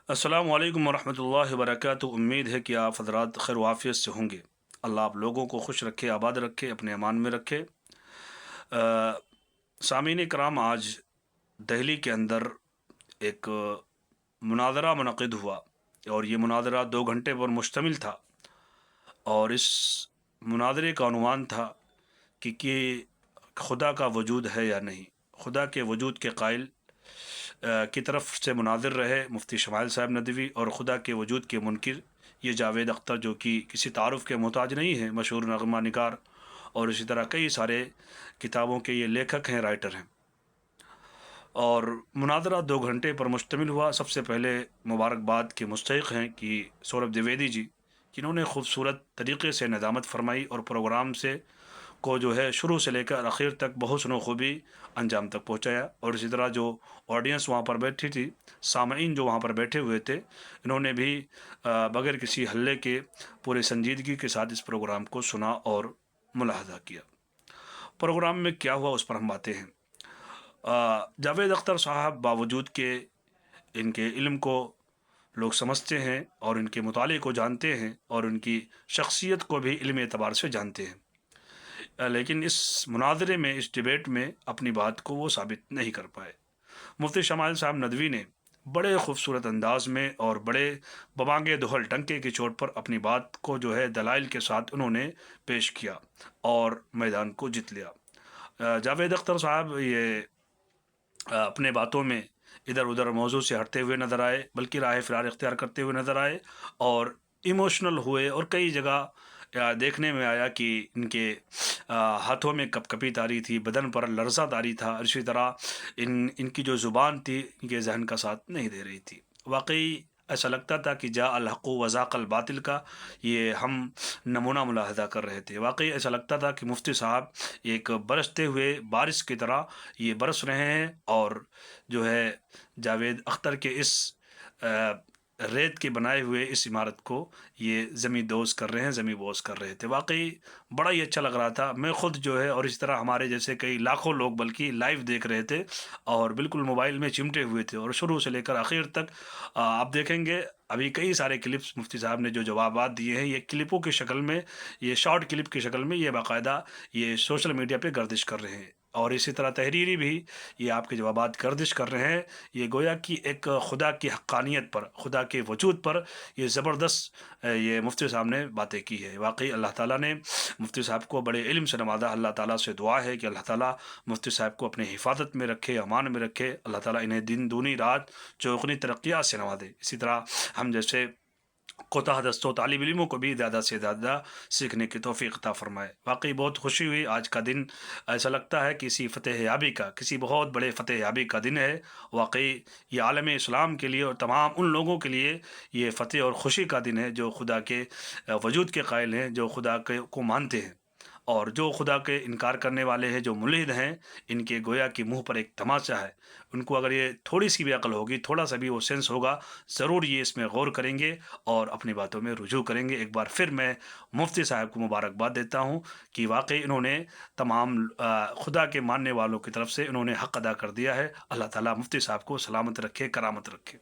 अस्सलामु अलैकुम वरहमतुल्लाहि वबरकातुहू। उम्मीद है कि आप हज़रात खैर वाफ़ियत से होंगे। अल्लाह आप लोगों को खुश रखे, आबाद रखे, अपने अमान में रखे। सामीन कराम, आज दहली के अंदर एक मुनाज़रा मुनक़िद हुआ और ये मुनाज़रा 2 घंटे पर मुश्तमिल था। और इस मुनाज़रे का उन्वान था कि खुदा का वजूद है या नहीं। खुदा के वजूद के कायल की तरफ से मुनाज़िर रहे मुफ्ती शमाइल साहब नदवी, और खुदा के वजूद के मुनकिर ये जावेद अख्तर, जो कि किसी तारुफ़ के मोहताज नहीं है, मशहूर नग़मा निगार और इसी तरह कई सारे किताबों के ये लेखक हैं, राइटर हैं। और मुनाज़रा 2 घंटे पर मुश्तमिल हुआ। सबसे पहले मुबारकबाद के मुस्तहिक़ हैं कि सौरभ द्विवेदी जी, जिन्होंने खूबसूरत तरीक़े से निज़ामत फरमाई और प्रोग्राम से को जो है शुरू से लेकर आखिर तक बहुसन खूबी अंजाम तक पहुँचाया। और इसी तरह जो ऑडियंस वहाँ पर बैठी थी, सामईन जो वहाँ पर बैठे हुए थे, इन्होंने भी बगैर किसी हल्ले के पूरे संजीदगी के साथ इस प्रोग्राम को सुना और मुलाहज़ा किया। प्रोग्राम में क्या हुआ उस पर हम बातें हैं। जावेद अख्तर साहब, बावजूद के इनके इल्म को लोग समझते हैं और इनके मुताले को जानते हैं और उनकी शख्सियत को भी इल्म एतबार से जानते हैं, लेकिन इस मुनाज़रे में, इस डिबेट में अपनी बात को वो साबित नहीं कर पाए। मुफ्ती शमाइल साहब नदवी ने बड़े खूबसूरत अंदाज में और बड़े बबांगे दोहल टंके की चोट पर अपनी बात को जो है दलाइल के साथ उन्होंने पेश किया और मैदान को जीत लिया। जावेद अख्तर साहब ये अपने बातों में इधर उधर मौजू से हटते हुए नज़र आए, बल्कि राह फ़िरार इख्तियार करते हुए नज़र आए और इमोशनल हुए। और कई जगह देखने में आया कि इनके हाथों में कपकपी तारी थी, बदन पर लर्ज़ा तारी था, और इसी तरह इनकी जो ज़ुबान थी, इनके जहन का साथ नहीं दे रही थी। वाकई ऐसा लगता था कि जा अल हक़ व ज़ाक़ल बातिल का ये हम नमूना मुलाहज़ा कर रहे थे। वाकई ऐसा लगता था कि मुफ्ती साहब एक बरसते हुए बारिश की तरह ये बरस रहे हैं और जो है जावेद अख्तर के इस रेत के बनाए हुए इस इमारत को ये ज़मी दोज़ कर रहे हैं, ज़मी बोस कर रहे थे। वाकई बड़ा ही अच्छा लग रहा था। मैं ख़ुद जो है और इस तरह हमारे जैसे कई लाखों लोग बल्कि लाइव देख रहे थे और बिल्कुल मोबाइल में चिमटे हुए थे। और शुरू से लेकर आखिर तक आप देखेंगे, अभी कई सारे क्लिप्स मुफ्ती साहब ने जो जवाबात दिए हैं, ये क्लिपों की शक्ल में, ये शॉर्ट क्लिप की शक्ल में ये बाकायदा ये सोशल मीडिया पे गर्दिश कर रहे हैं। और इसी तरह तहरीरी भी ये आपके जवाबात गर्दिश कर रहे हैं। ये गोया कि एक खुदा की हक्कानियत पर, खुदा के वजूद पर ये ज़बरदस्त ये मुफ्ती साहब ने बातें की है। वाकई अल्लाह ताला ने मुफ्ती साहब को बड़े इल्म से नवाजा। अल्लाह ताला से दुआ है कि अल्लाह ताला मुफ्ती साहब को अपने हिफाजत में रखे, अमान में रखे। अल्लाह ताला इन्हें दिन दूनी रात चौगुनी तरक्यात से नवाजे। इसी तरह हम जैसे कोताह दस्तों तालिब इल्मों को भी ज़्यादा से ज़्यादा सीखने की तौफ़ीक़ अता फ़रमाए। वाकई बहुत खुशी हुई। आज का दिन ऐसा लगता है किसी फ़तेह याबी का, किसी बहुत बड़े फ़तेह याबी का दिन है। वाकई ये आलम इस्लाम के लिए और तमाम उन लोगों के लिए ये फ़तेह और ख़ुशी का दिन है जो खुदा के वजूद के कायल हैं, जो खुदा के को मानते हैं। और जो खुदा के इनकार करने वाले हैं, जो मुल्हिद हैं, इनके गोया कि मुँह पर एक तमाचा है। उनको अगर ये थोड़ी सी भी अक्ल होगी, थोड़ा सा भी वो सेंस होगा, ज़रूर ये इसमें गौर करेंगे और अपनी बातों में रुजू करेंगे। एक बार फिर मैं मुफ्ती साहब को मुबारकबाद देता हूँ कि वाकई इन्होंने तमाम खुदा के मानने वालों की तरफ से इन्होंने हक़ अदा कर दिया है। अल्लाह ताला मुफ्ती साहब को सलामत रखे, करामत रखे।